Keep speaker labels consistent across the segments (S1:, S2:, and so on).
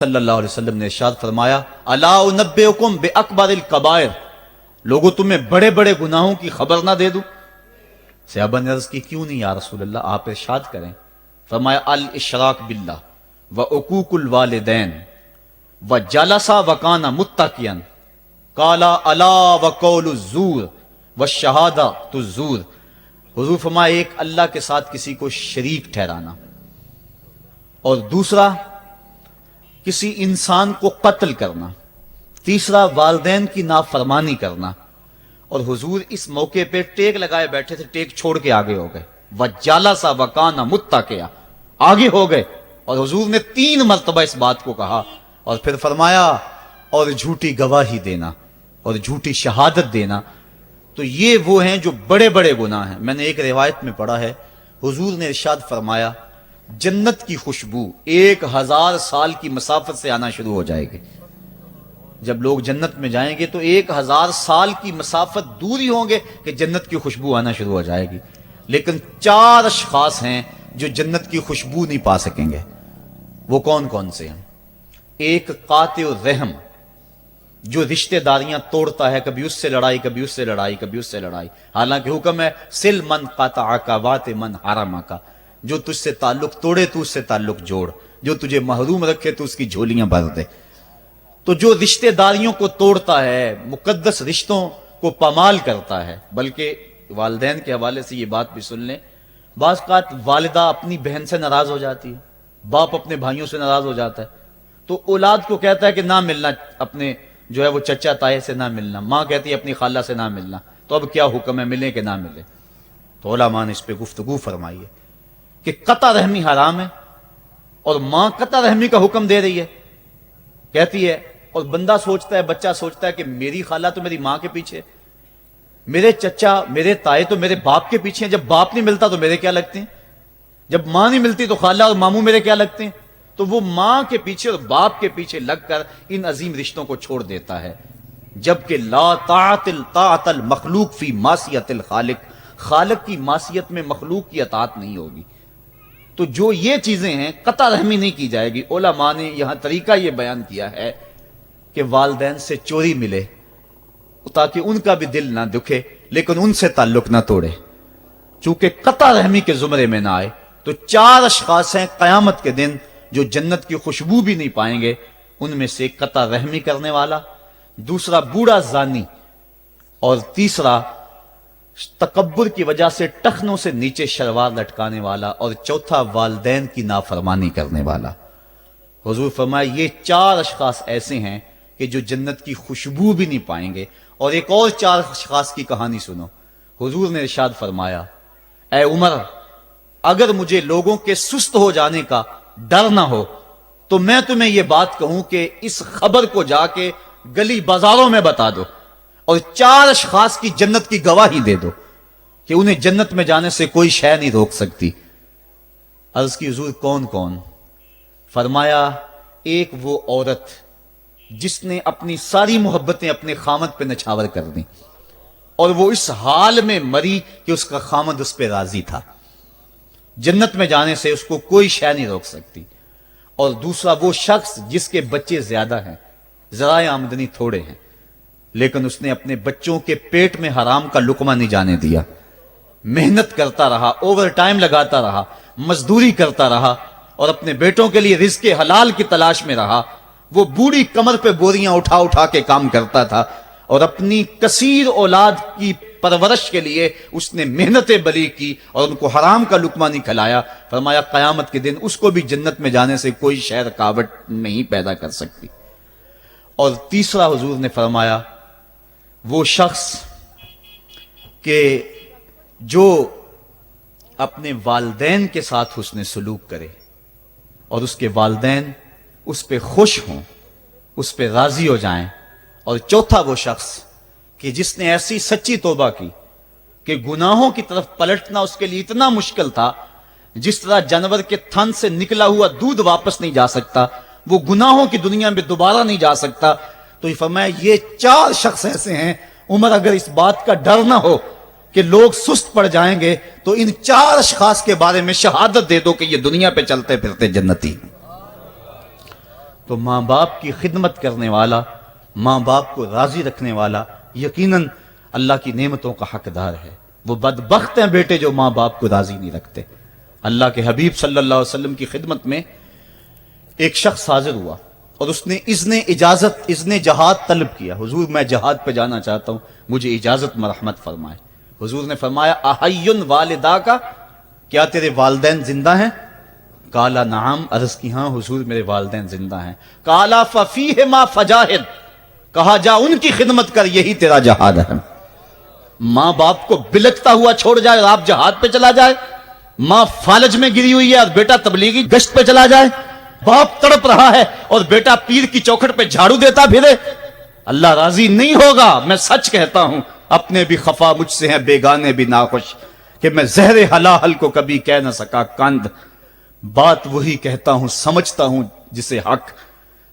S1: صلی اللہ علیہ وسلم نے ارشاد فرمایا الا انبئکم باکبر الکبائر، لوگوں تمہیں بڑے بڑے گناہوں کی خبر نہ دے دوں؟ صحابہ نے عرض کی کیوں نہیں یا رسول اللہ، آپ ارشاد کریں۔ فرمایا الاشراک باللہ وعقوق الوالدین وجلس وکان متکئا قال الا وقول الزور والشہادۃ الزور۔ حضور فرمایا ایک اللہ کے ساتھ کسی کو شریک ٹھہرانا، اور دوسرا کسی انسان کو قتل کرنا، تیسرا والدین کی نافرمانی کرنا۔ اور حضور اس موقع پہ ٹیک لگائے بیٹھے تھے، ٹیک چھوڑ کے آگے ہو گئے، وَجَلَسَ وَكَانَ مُتَّكِئًا، آگے ہو گئے، اور حضور نے 3 مرتبہ اس بات کو کہا، اور پھر فرمایا اور جھوٹی گواہی دینا اور جھوٹی شہادت دینا۔ تو یہ وہ ہیں جو بڑے بڑے گناہ ہیں۔ میں نے ایک روایت میں پڑھا ہے، حضور نے ارشاد فرمایا جنت کی خوشبو 1000 سال کی مسافت سے آنا شروع ہو جائے گی۔ جب لوگ جنت میں جائیں گے تو 1000 سال کی مسافت دور ہی ہوں گے کہ جنت کی خوشبو آنا شروع ہو جائے گی، لیکن 4 اشخاص ہیں جو جنت کی خوشبو نہیں پا سکیں گے۔ وہ کون کون سے ہیں؟ ایک قاطع الرحم، جو رشتہ داریاں توڑتا ہے، کبھی اس سے لڑائی، کبھی اس سے لڑائی، کبھی اس سے لڑائی، حالانکہ حکم ہے سل من قطعک وات من حرمک، جو تجھ سے تعلق توڑے تو اس سے تعلق جوڑ، جو تجھے محروم رکھے تو اس کی جھولیاں بھر دے۔ تو جو رشتہ داریوں کو توڑتا ہے، مقدس رشتوں کو پامال کرتا ہے، بلکہ والدین کے حوالے سے یہ بات بھی سن لیں، بعض اوقات والدہ اپنی بہن سے ناراض ہو جاتی ہے، باپ اپنے بھائیوں سے ناراض ہو جاتا ہے، تو اولاد کو کہتا ہے کہ نہ ملنا، اپنے جو ہے وہ چچا تائے سے نہ ملنا، ماں کہتی ہے اپنی خالہ سے نہ ملنا، تو اب کیا حکم ہے، ملے کہ نہ ملے؟ تو علماء نے اس پہ گفتگو فرمائی ہے کہ قطع رحمی حرام ہے، اور ماں قطع رحمی کا حکم دے رہی ہے، کہتی ہے، اور بندہ سوچتا ہے، بچہ سوچتا ہے کہ میری خالہ تو میری ماں کے پیچھے، میرے چچا میرے تائے تو میرے باپ کے پیچھے ہیں، جب باپ نہیں ملتا تو میرے کیا لگتے ہیں، جب ماں نہیں ملتی تو خالہ اور ماموں میرے کیا لگتے ہیں؟ تو وہ ماں کے پیچھے اور باپ کے پیچھے لگ کر ان عظیم رشتوں کو چھوڑ دیتا ہے، جبکہ لا طاعت المخلوق فی معصیت الخالق، خالق کی معصیت میں مخلوق کی اطاعت نہیں ہوگی۔ تو جو یہ چیزیں ہیں قطع رحمی نہیں کی جائے گی۔ علماء نے یہاں طریقہ یہ بیان کیا ہے کہ والدین سے چوری ملے تاکہ ان کا بھی دل نہ دکھے لیکن ان سے تعلق نہ توڑے، چونکہ قطع رحمی کے زمرے میں نہ آئے۔ تو 4 اشخاص ہیں قیامت کے دن جو جنت کی خوشبو بھی نہیں پائیں گے، ان میں سے قطع رحمی کرنے والا، دوسرا بوڑھا زانی، اور تیسرا تکبر کی وجہ سے ٹخنوں سے نیچے شلوار لٹکانے والا، اور چوتھا والدین کی نافرمانی کرنے والا۔ حضور فرمایا یہ 4 اشخاص ایسے ہیں کہ جو جنت کی خوشبو بھی نہیں پائیں گے۔ اور ایک اور 4 اشخاص کی کہانی سنو۔ حضور نے ارشاد فرمایا اے عمر، اگر مجھے لوگوں کے سست ہو جانے کا ڈر نہ ہو تو میں تمہیں یہ بات کہوں کہ اس خبر کو جا کے گلی بازاروں میں بتا دو اور 4 اشخاص کی جنت کی گواہی دے دو کہ انہیں جنت میں جانے سے کوئی شے نہیں روک سکتی۔ عرض کی حضور کون کون؟ فرمایا ایک وہ عورت جس نے اپنی ساری محبتیں اپنے خامد پہ نچھاور کر دیں، اور وہ اس حال میں مری کہ اس کا خامد اس پہ راضی تھا، جنت میں جانے سے اس کو کوئی شے نہیں روک سکتی۔ اور دوسرا وہ شخص جس کے بچے زیادہ ہیں، ذرائع آمدنی تھوڑے ہیں، لیکن اس نے اپنے بچوں کے پیٹ میں حرام کا لقمہ نہیں جانے دیا، محنت کرتا رہا، اوور ٹائم لگاتا رہا، مزدوری کرتا رہا، اور اپنے بیٹوں کے لیے رزق حلال کی تلاش میں رہا۔ وہ بوڑھی کمر پہ بوریاں اٹھا اٹھا کے کام کرتا تھا، اور اپنی کثیر اولاد کی پرورش کے لیے اس نے محنتیں بلی کی اور ان کو حرام کا لقمہ نہیں کھلایا۔ فرمایا قیامت کے دن اس کو بھی جنت میں جانے سے کوئی شے رکاوٹ نہیں پیدا کر سکتی۔ اور تیسرا حضور نے فرمایا وہ شخص کہ جو اپنے والدین کے ساتھ حسن سلوک کرے اور اس کے والدین اس پہ خوش ہوں، اس پہ راضی ہو جائیں۔ اور چوتھا وہ شخص کہ جس نے ایسی سچی توبہ کی کہ گناہوں کی طرف پلٹنا اس کے لیے اتنا مشکل تھا، جس طرح جانور کے تھن سے نکلا ہوا دودھ واپس نہیں جا سکتا، وہ گناہوں کی دنیا میں دوبارہ نہیں جا سکتا۔ تو یہ فرمایا یہ 4 شخص ایسے ہیں، عمر اگر اس بات کا ڈر نہ ہو کہ لوگ سست پڑ جائیں گے تو ان 4 اشخاص کے بارے میں شہادت دے دو کہ یہ دنیا پہ چلتے پھرتے جنتی۔ تو ماں باپ کی خدمت کرنے والا، ماں باپ کو راضی رکھنے والا یقیناً اللہ کی نعمتوں کا حقدار ہے۔ وہ بدبخت ہیں بیٹے جو ماں باپ کو راضی نہیں رکھتے۔ اللہ کے حبیب صلی اللہ علیہ وسلم کی خدمت میں ایک شخص حاضر ہوا اور اس نے اذن جہاد طلب کیا، حضور میں جہاد پہ جانا چاہتا ہوں، مجھے اجازت مرحمت فرمائے۔ حضور نے فرمایا احی والدا کا، کیا تیرے والدین زندہ ہیں؟ کالا نعم، عرض کی ہاں حضور میرے والدین زندہ ہیں۔ کالا ففیہما فجاہد، کہا جا ان کی خدمت کر، یہی تیرا جہاد ہے۔ ماں باپ کو بلکتا ہوا چھوڑ جائے اور آپ جہاد پہ چلا جائے، ماں فالج میں گری ہوئی ہے اور بیٹا تبلیغی گشت پہ چلا جائے، باپ تڑپ رہا ہے اور بیٹا پیر کی چوکھٹ پہ جھاڑو دیتا پھرے، اللہ راضی نہیں ہوگا۔ میں سچ کہتا ہوں، اپنے بھی خفا مجھ سے ہیں، بیگانے بھی ناخوش، کہ میں زہر حلاحل کو کبھی کہہ نہ سکا کند، بات وہی کہتا ہوں سمجھتا ہوں جسے حق،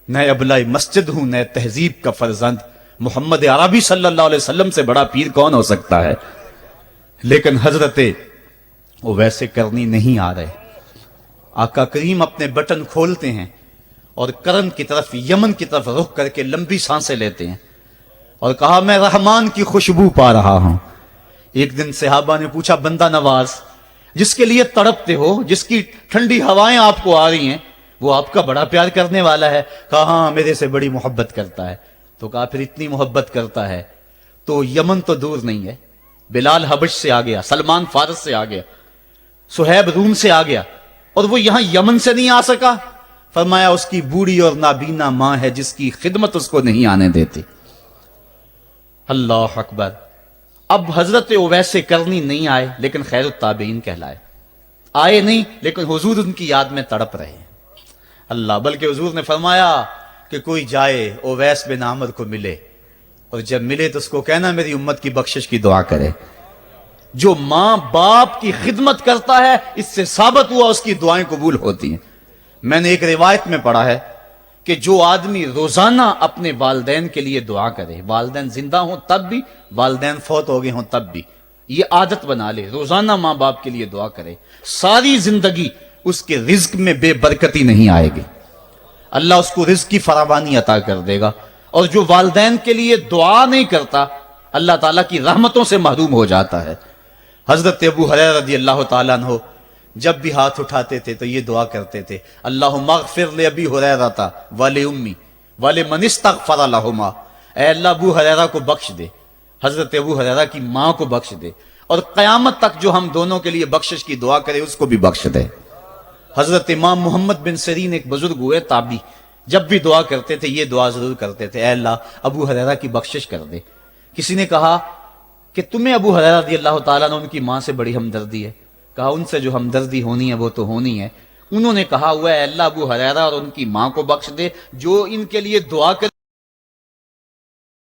S1: نئے ابلہ مسجد ہوں نئے تہذیب کا فرزند، محمد عربی صلی اللہ علیہ وسلم سے بڑا پیر کون ہو سکتا ہے؟ لیکن حضرت وہ ویسے کرنی نہیں آ رہے۔ آقا کریم اپنے بٹن کھولتے ہیں اور کرن کی طرف، یمن کی طرف رخ کر کے لمبی سانسیں لیتے ہیں اور کہا میں رحمان کی خوشبو پا رہا ہوں۔ ایک دن صحابہ نے پوچھا بندہ نواز جس کے لیے تڑپتے ہو، جس کی ٹھنڈی ہوائیں آپ کو آ رہی ہیں، وہ آپ کا بڑا پیار کرنے والا ہے؟ کہا ہاں میرے سے بڑی محبت کرتا ہے۔ تو کہا پھر اتنی محبت کرتا ہے تو یمن تو دور نہیں ہے، بلال حبش سے آ گیا، سلمان فارس سے آ گیا، سہیب روم سے آ گیا، اور وہ یہاں یمن سے نہیں آ سکا؟ فرمایا اس کی بوڑھی اور نابینا ماں ہے جس کی خدمت اس کو نہیں آنے دیتی۔ اللہ اکبر۔ اب حضرت اویس کرنی نہیں آئے لیکن خیر التابعین کہلائے، آئے نہیں لیکن حضور ان کی یاد میں تڑپ رہے ہیں۔ اللہ، بلکہ حضور نے فرمایا کہ کوئی جائے اویس بن عامر کو ملے، اور جب ملے تو اس کو کہنا میری امت کی بخشش کی دعا کرے۔ جو ماں باپ کی خدمت کرتا ہے اس سے ثابت ہوا اس کی دعائیں قبول ہوتی ہیں۔ میں نے ایک روایت میں پڑھا ہے کہ جو آدمی روزانہ اپنے والدین کے لیے دعا کرے، والدین زندہ ہوں تب بھی، والدین فوت ہو گئے ہوں تب بھی، یہ عادت بنا لے، روزانہ ماں باپ کے لیے دعا کرے، ساری زندگی اس کے رزق میں بے برکتی نہیں آئے گی، اللہ اس کو رزق کی فراوانی عطا کر دے گا۔ اور جو والدین کے لیے دعا نہیں کرتا اللہ تعالیٰ کی رحمتوں سے محروم ہو جاتا ہے۔ حضرت ابو ہریرہ رضی اللہ تعالیٰ عنہ جب بھی ہاتھ اٹھاتے تھے تو یہ دعا کرتے تھے، اللہم اغفر لابی ہریرہ ولامی ولمن استغفر لہما، اے اللہ ابو ہریرہ کو بخش دے، حضرت ابو ہریرہ کی ماں کو بخش دے، اور قیامت تک جو ہم دونوں کے لیے بخشش کی دعا کرے اس کو بھی بخش دے۔ حضرت امام محمد بن سیرین ایک بزرگ ہوئے تابعی، جب بھی دعا کرتے تھے یہ دعا ضرور کرتے تھے، اے اللہ ابو ہریرہ کی بخشش کر دے۔ کسی نے کہا کہ تمہیں ابو ہریرہ رضی اللہ تعالیٰ نے ان کی ماں سے بڑی ہمدردی ہے؟ کہا ان سے جو ہمدردی ہونی ہے وہ تو ہونی ہے۔ انہوں نے کہا ہوا ہے اے اللہ ابو ہریرہ اور ان کی ماں کو بخش دے، جو ان کے لیے دعا کر